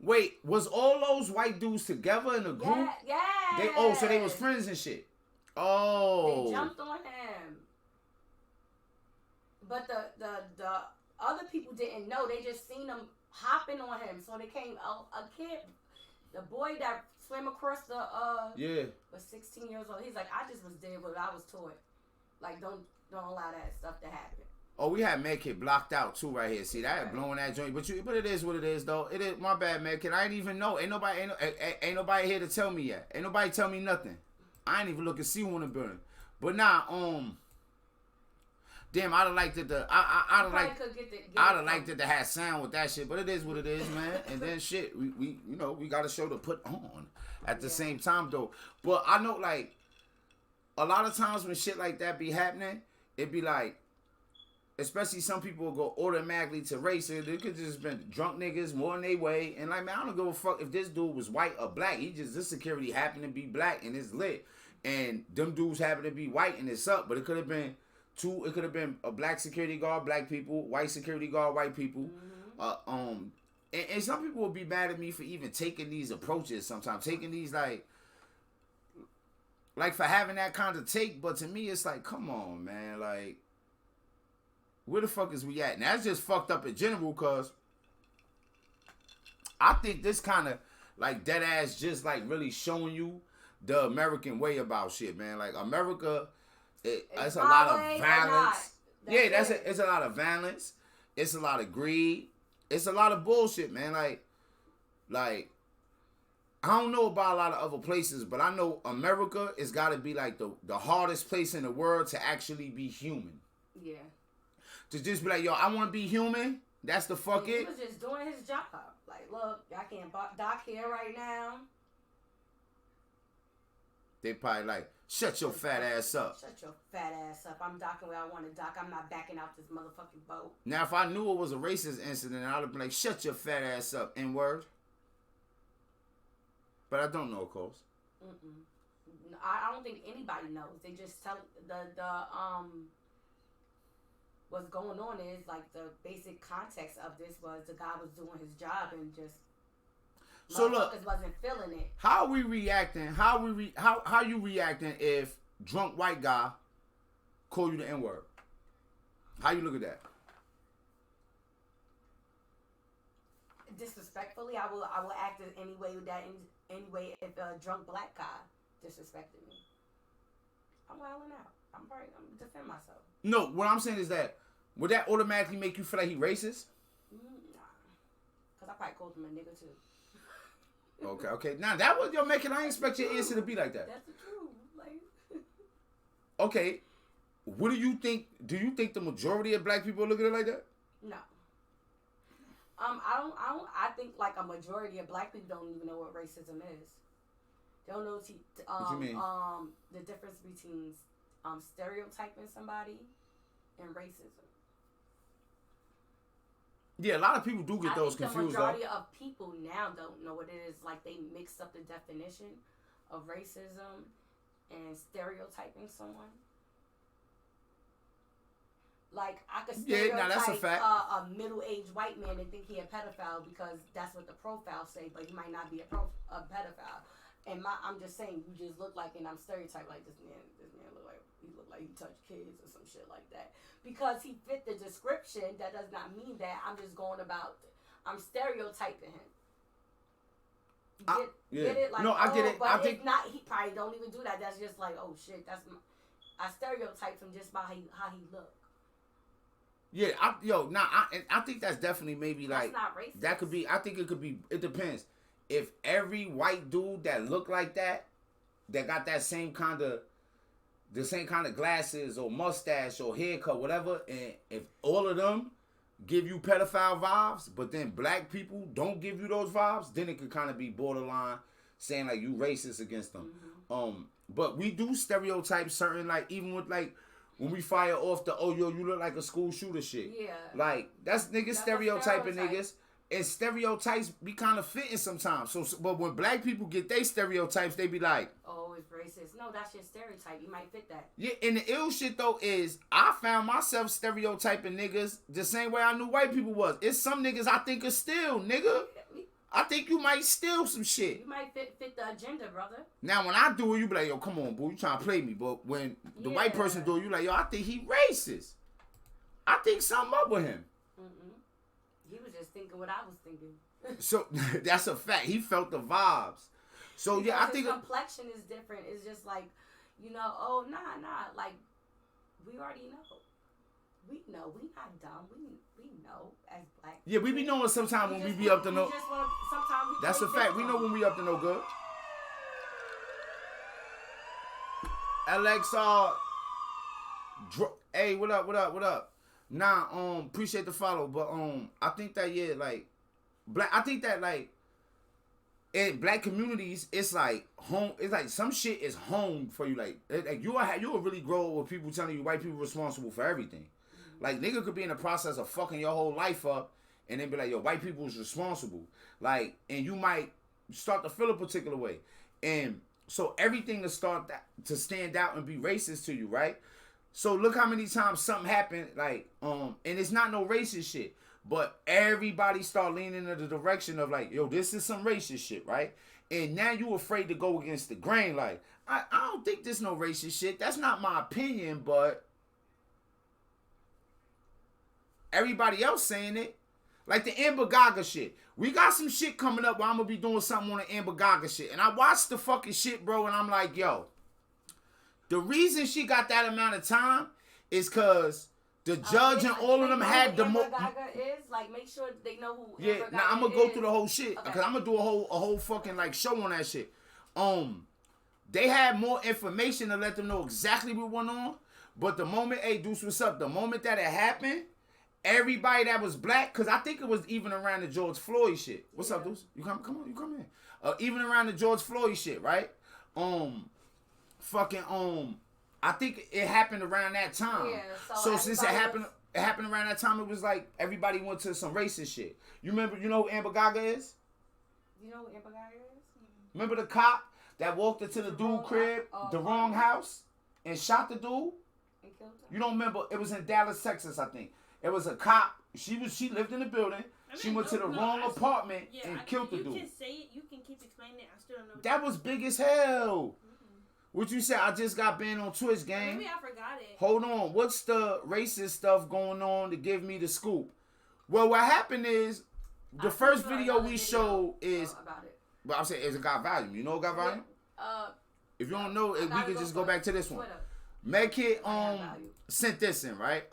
Wait, was all those white dudes together in a group? Yeah. So they was friends and shit. Oh. They jumped on him. But the other people didn't know. They just seen him hopping on him. So they came a kid, the boy that swam across the was 16 years old. He's like, I just was there, but I was taught. Like, don't allow that stuff to happen. Oh, we had Medkit blocked out too right here. See that blowing that joint, but it is what it is though. It is my bad, Medkit. I ain't even know. Ain't nobody here to tell me yet. Ain't nobody tell me nothing. I ain't even look and see who in the building. But nah, damn, I'd have liked it to. I'd have liked it to have sound with that shit. But it is what it is, man. And then shit, we got a show to put on at the same time though. But I know like a lot of times when shit like that be happening, it be like. Especially some people will go automatically to race. It could just been drunk niggas more than they weigh. And like, man, I don't give a fuck if this dude was white or black. This security happened to be black and it's lit. And them dudes happen to be white and it's up. But it could have been it could have been a black security guard, black people, white security guard, white people. Mm-hmm. And some people will be mad at me for even taking these approaches sometimes. Taking these like for having that kind of take. But to me, it's like, come on, man. Like, where the fuck is we at? And that's just fucked up in general, cause I think this kind of like dead ass just like really showing you the American way about shit, man. Like America, it's a lot of violence. It's a lot of violence. It's a lot of greed. It's a lot of bullshit, man. Like I don't know about a lot of other places, but I know America has got to be like the hardest place in the world to actually be human. Yeah. To just be like, yo, I want to be human. That's the fuck it. He was just doing his job. Like, look, I can't dock here right now. They probably like, shut your fat ass up. Shut your fat ass up. I'm docking where I want to dock. I'm not backing out this motherfucking boat. Now, if I knew it was a racist incident, I'd have been like, shut your fat ass up, N-word. But I don't know, of course. I don't think anybody knows. They just tell what's going on is like the basic context of this was the guy was doing his job and just motherfuckers wasn't feeling it. How we reacting? How you reacting if drunk white guy call you the N-word? How you look at that? Disrespectfully, I will act in any way if a drunk black guy disrespected me. I'm wilding out. I'm defend myself. No, what I'm saying is that would that automatically make you feel like he racist? Nah, cause I probably called him a nigga too. Okay. Now that was your making. I ain't expect your answer to be like that. That's the truth. Like. Okay, what do you think? Do you think the majority of black people look at it like that? No. I think like a majority of black people don't even know what racism is. They don't know what you mean? The difference between stereotyping somebody and racism. Yeah, a lot of people do get those confused. The majority of people now don't know what it is. Like they mixed up the definition of racism and stereotyping someone. Like I could stereotype a middle-aged white man and think he a pedophile because that's what the profile say, but he might not be a pedophile. And I'm just saying, you just look like, and I'm stereotyped like this man look like he touched kids or some shit like that. Because he fit the description, that does not mean that I'm just going about, I'm stereotyping him. Get it? Like, no, I get it. But if not, he probably don't even do that. That's just like, oh shit, I stereotype him just by how he look. Yeah, I think that's definitely maybe like, that's not racist. That could be, I think it could be, it depends. If every white dude that look like that got that same kind of glasses or mustache or haircut, whatever, and if all of them give you pedophile vibes, but then black people don't give you those vibes, then it could kind of be borderline saying like you racist against them. Mm-hmm. But we do stereotype certain, like even with like when we fire off the you look like a school shooter shit. Yeah. Like that's niggas stereotyping niggas. And stereotypes be kind of fitting sometimes. So, but when black people get their stereotypes, they be like, "Oh, it's racist." No, that's your stereotype. You might fit that. Yeah, and the ill shit though is I found myself stereotyping niggas the same way I knew white people was. It's some niggas I think are still nigga. I think you might steal some shit. You might fit the agenda, brother. Now, when I do it, you be like, yo, come on, boo, you trying to play me. But when the white person do it, you like, yo, I think he racist. I think something up with him. He was just thinking what I was thinking. So, that's a fact. He felt the vibes. So, because I think... his complexion is different. It's just like, oh, nah. Like, we already know. We know. We not dumb. We know as black. Yeah, we be knowing sometimes when we be up to no... That's a fact. We know when we up to no good. LXR... Hey, what up? Nah, appreciate the follow, but I think that in black communities, it's like home. It's like some shit is home for you. Like you'll really grow with people telling you white people responsible for everything. Like nigga could be in the process of fucking your whole life up, and then be like, yo, white people is responsible. Like, and you might start to feel a particular way, and so everything to stand out and be racist to you, right? So look how many times something happened, like, and it's not no racist shit, but everybody start leaning in the direction of like, yo, this is some racist shit, right? And now you afraid to go against the grain, like, I don't think this no racist shit. That's not my opinion, but everybody else saying it. Like the Amber Gaga shit. We got some shit coming up where I'm gonna be doing something on the Amber Gaga shit. And I watched the fucking shit, bro, and I'm like, yo, the reason she got that amount of time is because the judge and all of them had the most. Gaga is like, make sure they know who. Yeah, now I'm gonna go through the whole shit because I'm gonna do a whole fucking like show on that shit. They had more information to let them know exactly what went on, but the moment, hey Deuce, what's up? The moment that it happened, everybody that was black, because I think it was even around the George Floyd shit. What's up, Deuce? You come in. Even around the George Floyd shit, right? I think it happened around that time. Yeah, so since it happened around that time, it was like everybody went to some racist shit. You know who Amber Gaga is? You know who Amber Gaga is? Remember the cop that walked into the dude crib, the wrong house, and shot the dude? And killed him? You don't remember? It was in Dallas, Texas, I think. It was a cop. She lived in the building. She went to the wrong apartment and killed the dude. You can say it. You can keep explaining it. I still don't know. That was big as hell. What you said? I just got banned on Twitch, gang. Maybe I forgot it. Hold on. What's the racist stuff going on to give me the scoop? Well, what happened is the first video we showed is about it. But I'm saying it got volume. You know it got volume? If you don't know, we can just go back to this one. Medkit sent this in, right?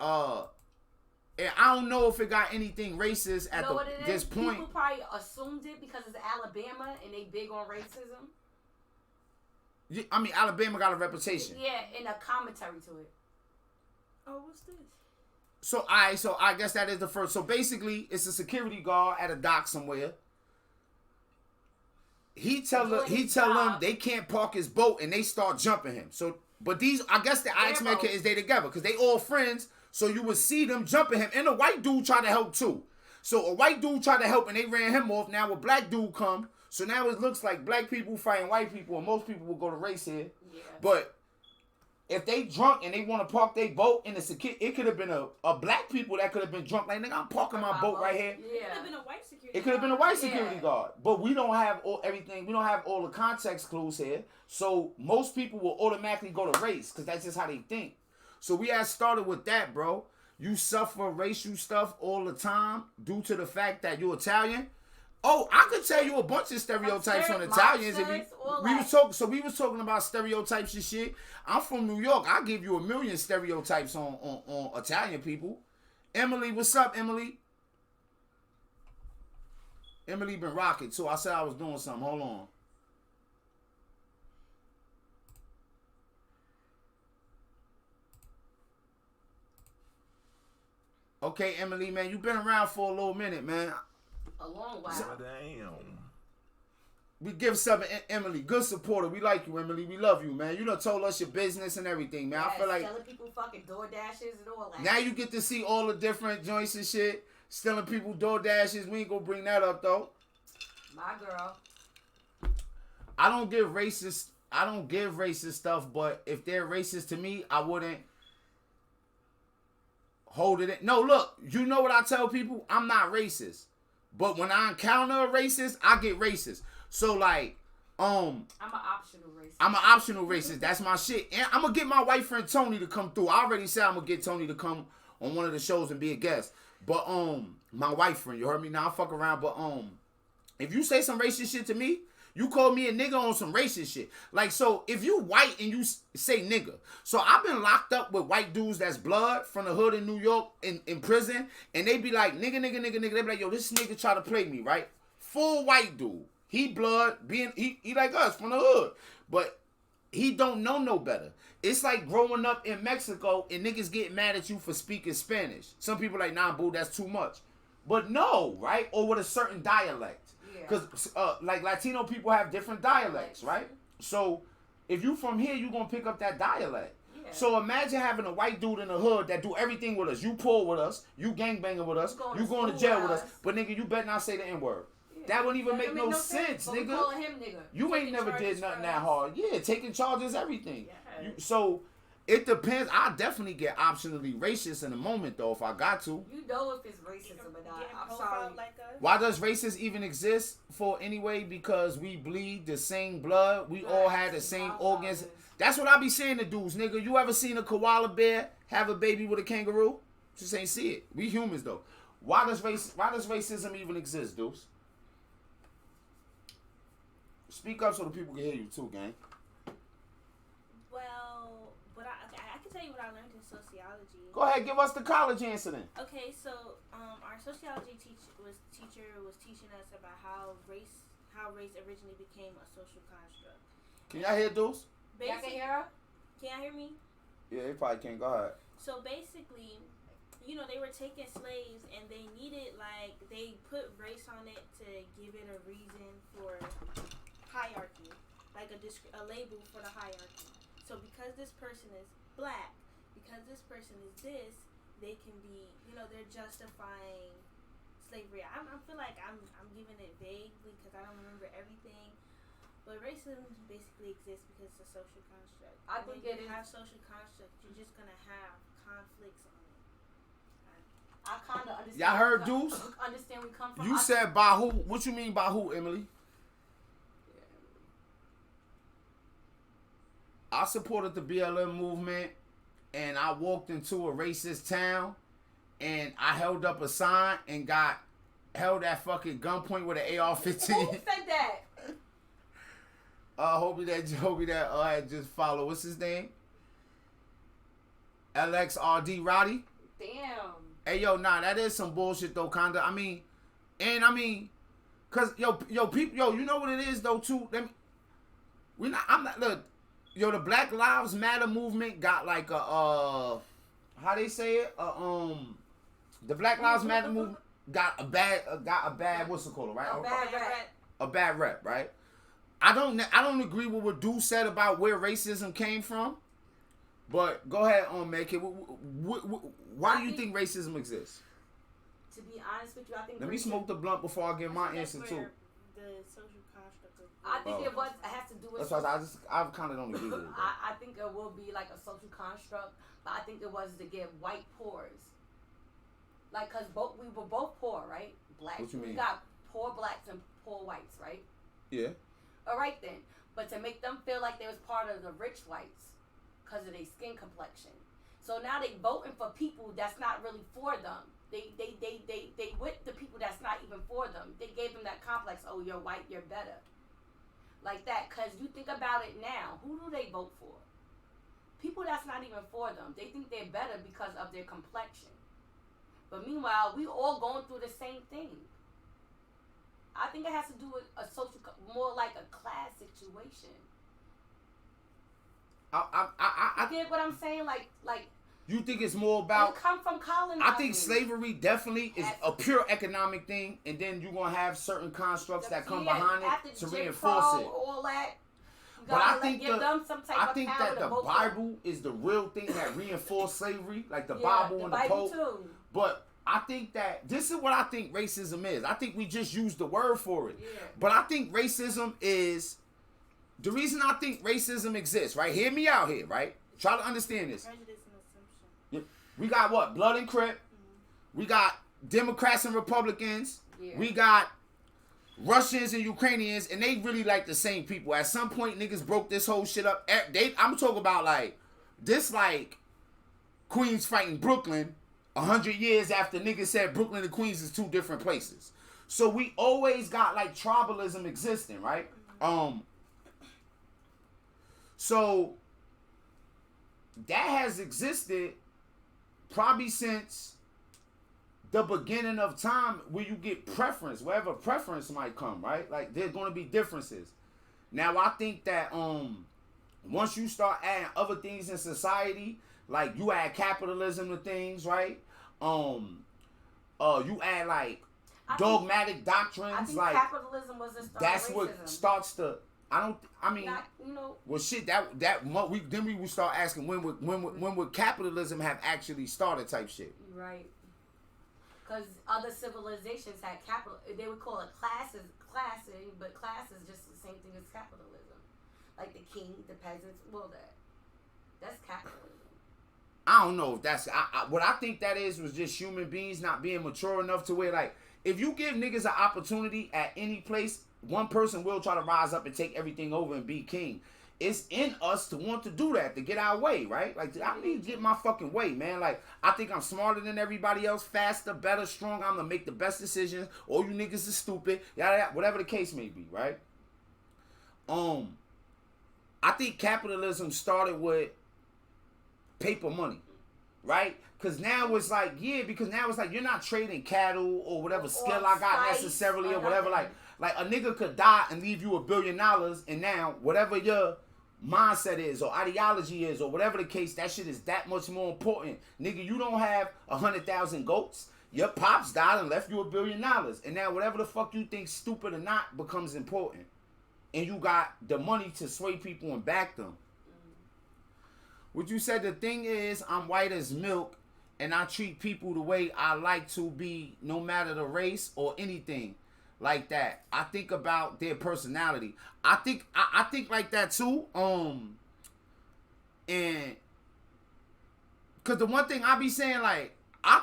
And I don't know if it got anything racist at this point. People probably assumed it because it's Alabama and they big on racism. I mean, Alabama got a reputation. Yeah, and a commentary to it. Oh, what's this? So I guess that is the first. So basically, it's a security guard at a dock somewhere. He tell them they can't park his boat, and they start jumping him. So, but I guess the X-Men is they together because they all friends. So you would see them jumping him, and a white dude tried to help too. So a white dude tried to help, and they ran him off. Now a black dude come. So now it looks like black people fighting white people, and most people will go to race here. Yeah. But if they drunk and they want to park their boat in the security, it could have been a black people that could have been drunk. Like, nigga, I'm parking my boat right here. Yeah. It could have been a white security guard. It could have been a white security guard. But we don't have everything. We don't have all the context clues here. So most people will automatically go to race because that's just how they think. So we had started with that, bro. You suffer racial stuff all the time due to the fact that you're Italian. Oh, I could tell you a bunch of stereotypes on Italians. We was talking about stereotypes and shit. I'm from New York. I'll give you a million stereotypes on Italian people. Emily, what's up, Emily? Emily been rocking. So I said I was doing something. Hold on. Okay, Emily, man, you been around for a little minute, man. A long while. Damn. We give something, Emily. Good supporter. We like you, Emily. We love you, man. You done told us your business and everything, man. I feel like selling people fucking door dashes and all that. Now you get to see all the different joints and shit. Stealing people door dashes. We ain't gonna bring that up though. My girl. I don't give racist stuff, but if they're racist to me, I wouldn't hold it in. No, look, you know what I tell people? I'm not racist. But when I encounter a racist, I get racist. So like, I'm an optional racist. I'm an optional racist. That's my shit. And I'm gonna get my white friend Tony to come through. I already said I'm gonna get Tony to come on one of the shows and be a guest. But my white friend, you heard me? Now I fuck around. But if you say some racist shit to me, you call me a nigga on some racist shit. Like, so if you white and you say nigga. So I've been locked up with white dudes that's blood from the hood in New York in prison. And they be like, nigga. They be like, yo, this nigga try to play me, right? Full white dude. He blood, he like us from the hood. But he don't know no better. It's like growing up in Mexico and niggas get mad at you for speaking Spanish. Some people like, nah, boo, that's too much. But no, right? Or with a certain dialect. Because like Latino people have different dialects, right? So if you from here, you going to pick up that dialect. Yeah. So imagine having a white dude in the hood that do everything with us. You pull with us. You gangbanging with us. You going to jail with us. But nigga, you better not say the N-word. Yeah. That wouldn't even make no sense, nigga. Calling him nigga. You ain't never did nothing that hard. Yeah, taking charges, everything. Yeah. So it depends. I definitely get optionally racist in a moment, though, if I got to. You know if it's racism or not. I'm sorry. Why does racism even exist for anyway? Because we bleed the same blood. We all have the same organs. That's what I be saying to dudes, nigga. You ever seen a koala bear have a baby with a kangaroo? Just ain't see it. We humans, though. Why does racism even exist, dudes? Speak up so the people can hear you too, gang. Well, but I can tell you what I learned in sociology. Go ahead, give us the college answer then. Okay, so our sociology teacher was teaching us about how race originally became a social construct. Can y'all hear Deuce? Y'all can hear her? Can y'all hear me? Yeah, they probably can't. Go ahead. So basically, they were taking slaves and they needed, like, they put race on it to give it a reason for hierarchy, like a label for the hierarchy. So because this person is black, because this person is this, they can be, they're justifying slavery. I feel like I'm giving it vaguely because I don't remember everything. But racism basically exists because it's a social construct. I think it is. Have social constructs, you're just gonna have conflicts on it. I kind of understand. Y'all heard Deuce? Understand we come from. You said by who? What you mean by who, Emily? I supported the BLM movement, and I walked into a racist town, and I held up a sign and got held at fucking gunpoint with an AR-15. Who said that? Hope that I just follow. What's his name? LXRD Roddy. Damn. Hey yo, nah, that is some bullshit though, kinda. Cause people, you know what it is though too. The Black Lives Matter movement got like a how they say it? The Black Lives Matter movement got a bad what's it called, right? A bad rep, right? I don't agree with what Dude said about where racism came from. But go ahead, Medkit. Why do you think racism exists? To be honest with you, I think. Let me smoke the blunt before I give my answer too. The social construct. I think it has to do with. That's why I kind of don't agree with it. I think it will be like a social construct, but I think it was to get white poors. Like, cause we were both poor, right? Black. What you mean? We got poor blacks and poor whites, right? Yeah. All right then, but to make them feel like they was part of the rich whites, cause of their skin complexion. So now they voting for people that's not really for them. They with the people that's not even for them. They gave them that complex. Oh, you're white, you're better. Like that, cause you think about it now. Who do they vote for? People that's not even for them. They think they're better because of their complexion. But meanwhile, we all going through the same thing. I think it has to do with a social, more like a class situation. I get what I'm saying? Like. You think it's more about? It come from colonizing. I think slavery definitely is a pure economic thing, and then you're gonna have certain constructs that come behind it to reinforce it. All that. But I think that the Bible is the real thing that reinforced slavery, like the Bible and the Pope. Too. But I think that this is what I think racism is. I think we just use the word for it. Yeah. But I think racism is the reason I think racism exists, right? Hear me out here, right? Try to understand this. Prejudice and assumption. We got what? Blood and Crip. Mm-hmm. We got Democrats and Republicans. Yeah. We got Russians and Ukrainians, and they really like the same people. At some point, niggas broke this whole shit up. I'm talking about like this, like Queens fighting Brooklyn 100 years after niggas said Brooklyn and Queens is two different places. So we always got like tribalism existing, right? So that has existed probably since the beginning of time, where you get preference, wherever preference might come, right? Like there's going to be differences. Now I think that once you start adding other things in society, like you add capitalism to things, right? You add like dogmatic doctrines. I think like capitalism was the start. That's of racism. what starts to. Well, shit. We would start asking when would capitalism have actually started, type shit. Right. Because other civilizations had capital. They would call it classes, but class is just the same thing as capitalism. Like the king, the peasants, that's capitalism. I don't know if that's what I think that was just human beings not being mature enough to where, like, if you give niggas an opportunity at any place, one person will try to rise up and take everything over and be king. It's in us to want to do that, to get our way, right? Like, I need to get my fucking way, man. Like, I think I'm smarter than everybody else, faster, better, stronger. I'm gonna make the best decisions. All you niggas is stupid, yada, whatever the case may be, right? I think capitalism started with paper money, right? Because now it's like, you're not trading cattle or whatever skill I got necessarily or whatever. Like a nigga could die and leave you $1 billion, and now whatever your mindset is or ideology is or whatever the case, that shit is that much more important. Nigga, you don't have 100,000 goats. Your pops died and left you $1 billion, and now whatever the fuck you think stupid or not becomes important, and you got the money to sway people and back them. What you said, the thing is, I'm white as milk, and I treat people the way I like to be, no matter the race or anything like that. I think about their personality. I think like that too. And cause the one thing I be saying, like, I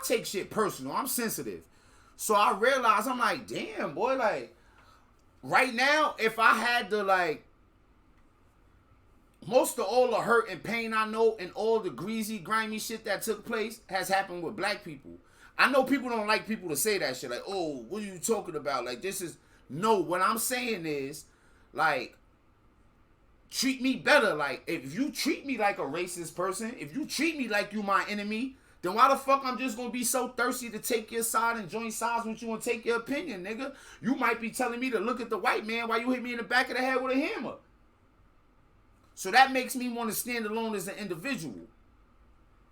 take shit personal. I'm sensitive, so I realize I'm like, damn boy, like right now, if I had to like. Most of all the hurt and pain I know and all the greasy, grimy shit that took place has happened with black people. I know people don't like people to say that shit. Like, oh, what are you talking about? Like, this is... No, what I'm saying is, like, treat me better. Like, if you treat me like a racist person, if you treat me like you my enemy, then why the fuck I'm just gonna be so thirsty to take your side and join sides with you and take your opinion, nigga? You might be telling me to look at the white man while you hit me in the back of the head with a hammer. So that makes me want to stand alone as an individual.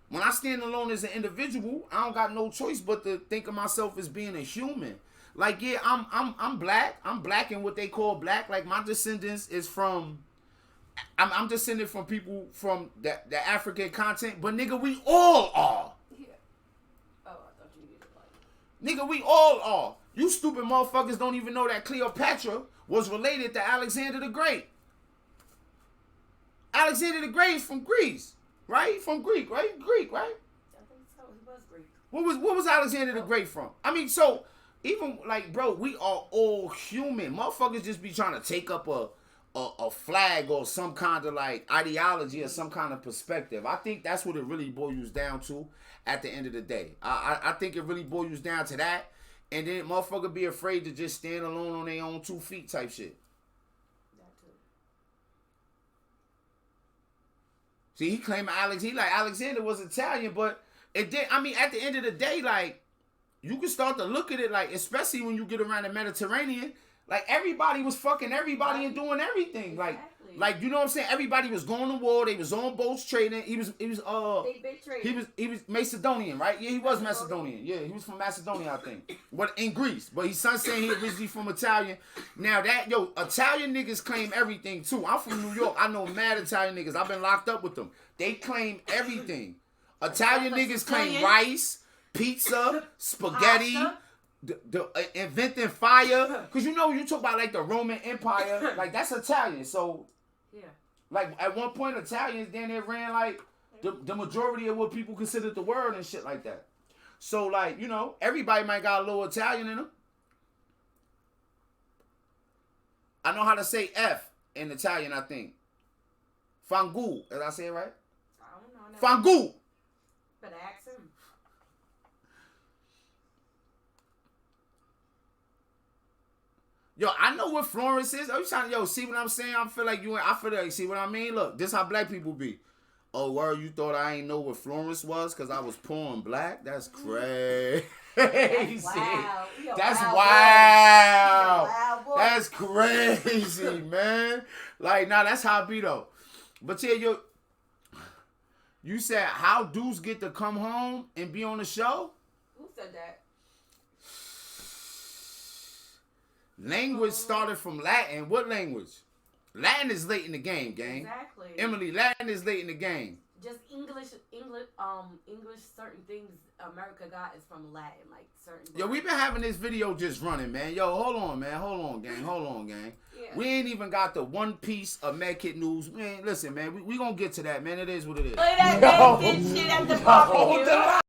When I stand alone as an individual, I don't got no choice but to think of myself as being a human. Like, yeah, I'm black. I'm black in what they call black. Like, my descendants is from... I'm descended from people from the African continent. But, nigga, we all are. Yeah. Oh, I thought you needed like... Nigga, we all are. You stupid motherfuckers don't even know that Cleopatra was related to Alexander the Great. Alexander the Great is from Greece, right? From Greek, right? Greek, right? I think so. He was Greek. What was Alexander the Great from? I mean, so even like, bro, we are all human. Motherfuckers just be trying to take up a flag or some kind of like ideology or some kind of perspective. I think that's what it really boils down to at the end of the day. I think it really boils down to that, and then motherfucker be afraid to just stand alone on their own 2 feet type shit. See, he claimed Alexander was Italian, but it did. I mean, at the end of the day, like, you can start to look at it, like, especially when you get around the Mediterranean, like, everybody was fucking everybody and doing everything. Like, you know what I'm saying? Everybody was going to war. They was on boats trading. He was Macedonian, right? Yeah, he was Macedonian. Yeah, he was from Macedonia, I think. But in Greece. But his son saying he originally from Italian. Now Italian niggas claim everything too. I'm from New York. I know mad Italian niggas. I've been locked up with them. They claim everything. Italian niggas claim rice, pizza, spaghetti, inventing fire. Because you talk about like the Roman Empire. Like, that's Italian. So... Yeah. Like, at one point, Italians, then they ran, like, the majority of what people considered the world and shit like that. So, like, you know, everybody might got a little Italian in them. I know how to say F in Italian, I think. Fangu. Did I say it right? I don't know. Fangu. Better ask him. Yo, I know what Florence is. Are you trying to, see what I'm saying? I feel like, see what I mean? Look, this how black people be. Oh, word, you thought I ain't know what Florence was because I was poor and black? That's crazy. That's wild. That's wild. That's crazy, man. Like, nah, that's how it be, though. But yeah, you said how dudes get to come home and be on the show? Who said that? Language started from Latin. What language? Latin is late in the game, gang. Exactly. Emily, Latin is late in the game. Just English, certain things America got is from Latin, like certain. Yo, we've been having this video just running, man. Yo, hold on, man. Hold on, gang. Yeah. We ain't even got the one piece of Medkit news. Man, listen, man. We gonna get to that, man. It is what it is. Look at that Medkit shit at the barbecue.